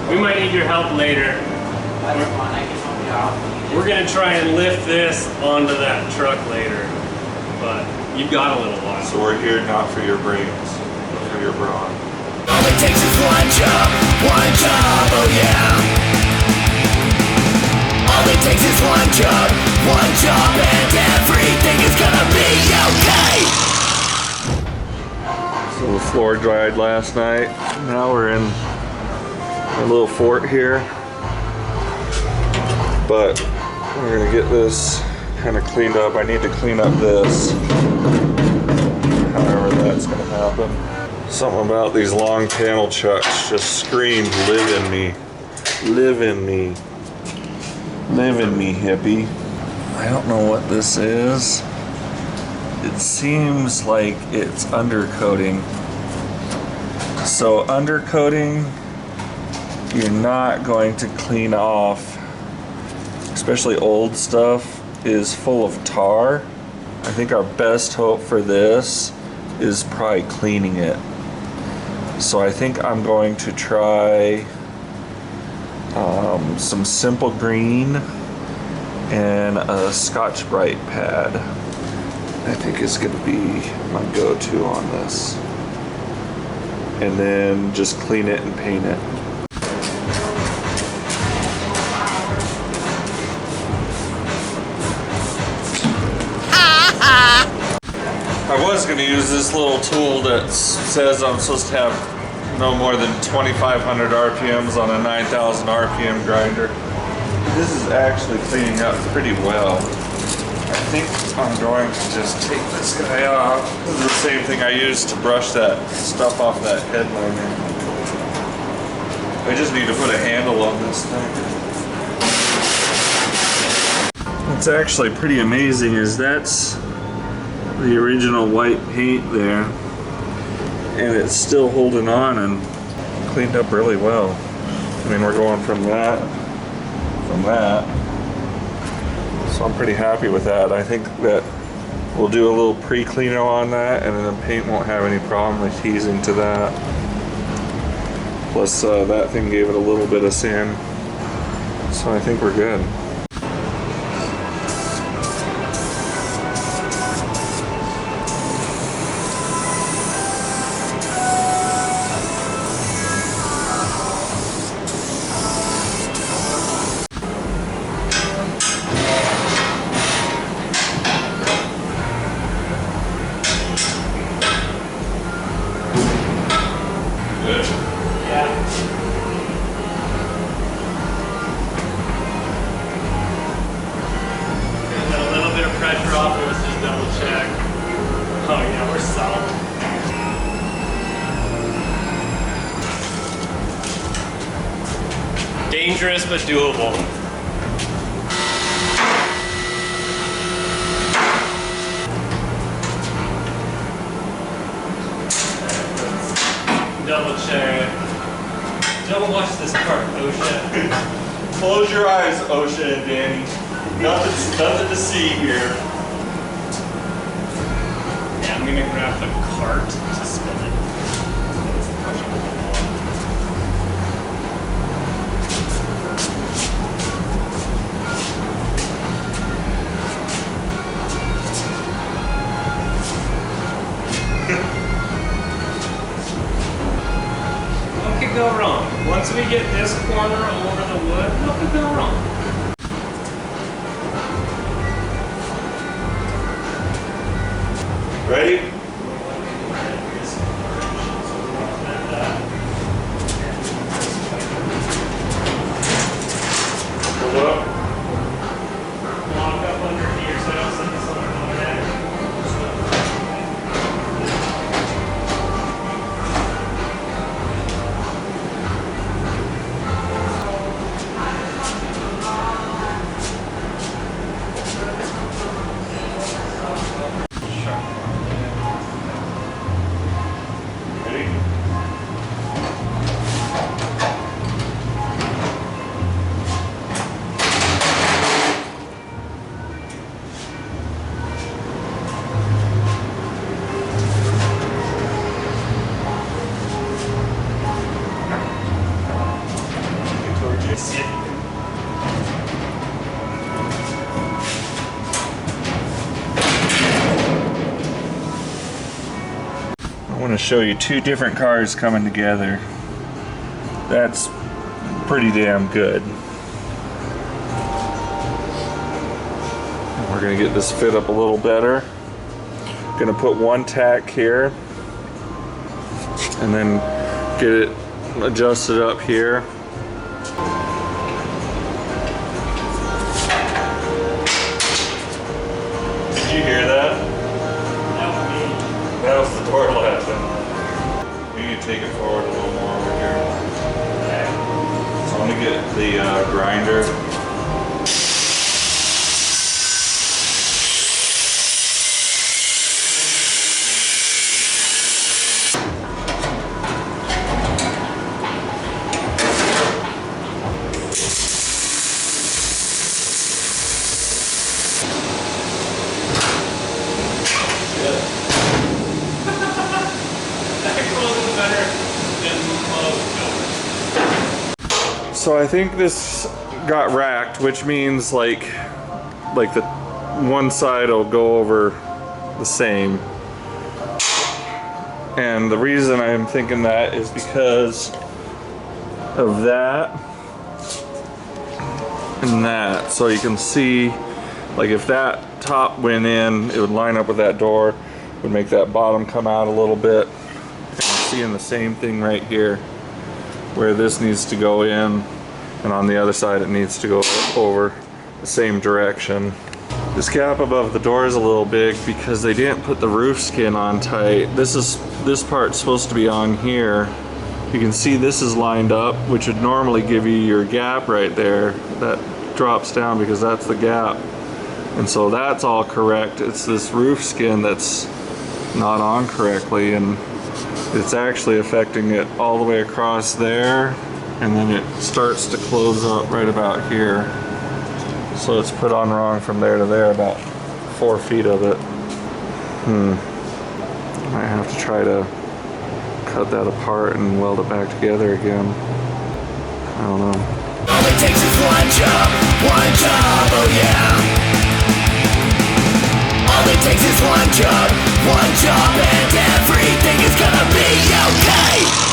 We might need your help later. We're gonna try and lift this onto that truck later, but you've got a little while. So we're here not for your brains, but for your brawn. All it takes is one job, oh yeah. All it takes is one job, and everything is gonna be okay. So the floor dried last night. Now we're in a little fort here. But we're gonna get this kind of cleaned up. I need to clean up this. However that's gonna happen. Something about these long panel chucks just screamed, live in me. Live in me. Live in me, hippie. I don't know what this is. It seems like it's undercoating. So undercoating, you're not going to clean off, especially old stuff, is full of tar. I think our best hope for this is probably cleaning it. So I think I'm going to try some Simple Green and a Scotch-Brite pad. I think is going to be my go-to on this. And then just clean it and paint it. I was going to use this little tool that says I'm supposed to have no more than 2,500 RPMs on a 9,000 RPM grinder. This is actually cleaning up pretty well. I think I'm going to just take this guy off. This is the same thing I used to brush that stuff off that headliner. I just need to put a handle on this thing. What's actually pretty amazing is that's the original white paint there, and it's still holding on and cleaned up really well. I mean, we're going from that, so I'm pretty happy with that. I think that we'll do a little pre-cleano on that, and then the paint won't have any problem adhesing to that. Plus that thing gave it a little bit of sand, so I think we're good. Dangerous but doable. Double check. Don't watch this part, OSHA. Close your eyes, OSHA and Danny. Nothing to see here. Yeah, I'm gonna grab the cart to spin it. What could go wrong? Once we get this corner over the wood, what could go wrong? Ready? Hold up. Lock up under here so I don't set this on over there. Yes. I want to show you two different cars coming together. That's pretty damn good. We're gonna get this fit up a little better. Gonna put one tack here and then get it adjusted up here. Did you hear that? That was the door laughing. You need to take it forward a little more over here. So I'm gonna get the grinder. So I think this got racked, which means like the one side will go over the same. And the reason I'm thinking that is because of that and that. So you can see, like if that top went in, it would line up with that door, would make that bottom come out a little bit. And you're seeing the same thing right here, where this needs to go in, and on the other side it needs to go over the same direction. This gap above the door is a little big because they didn't put the roof skin on tight. This part's supposed to be on here. You can see this is lined up, which would normally give you your gap right there. That drops down because that's the gap. And so that's all correct. It's this roof skin that's not on correctly, and it's actually affecting it all the way across there, and then it starts to close up right about here. So it's put on wrong from there to there, about 4 feet of it. Might have to try to cut that apart and weld it back together again. I don't know. All it takes is one job, oh yeah. All it takes is one job, and everything is gonna be okay.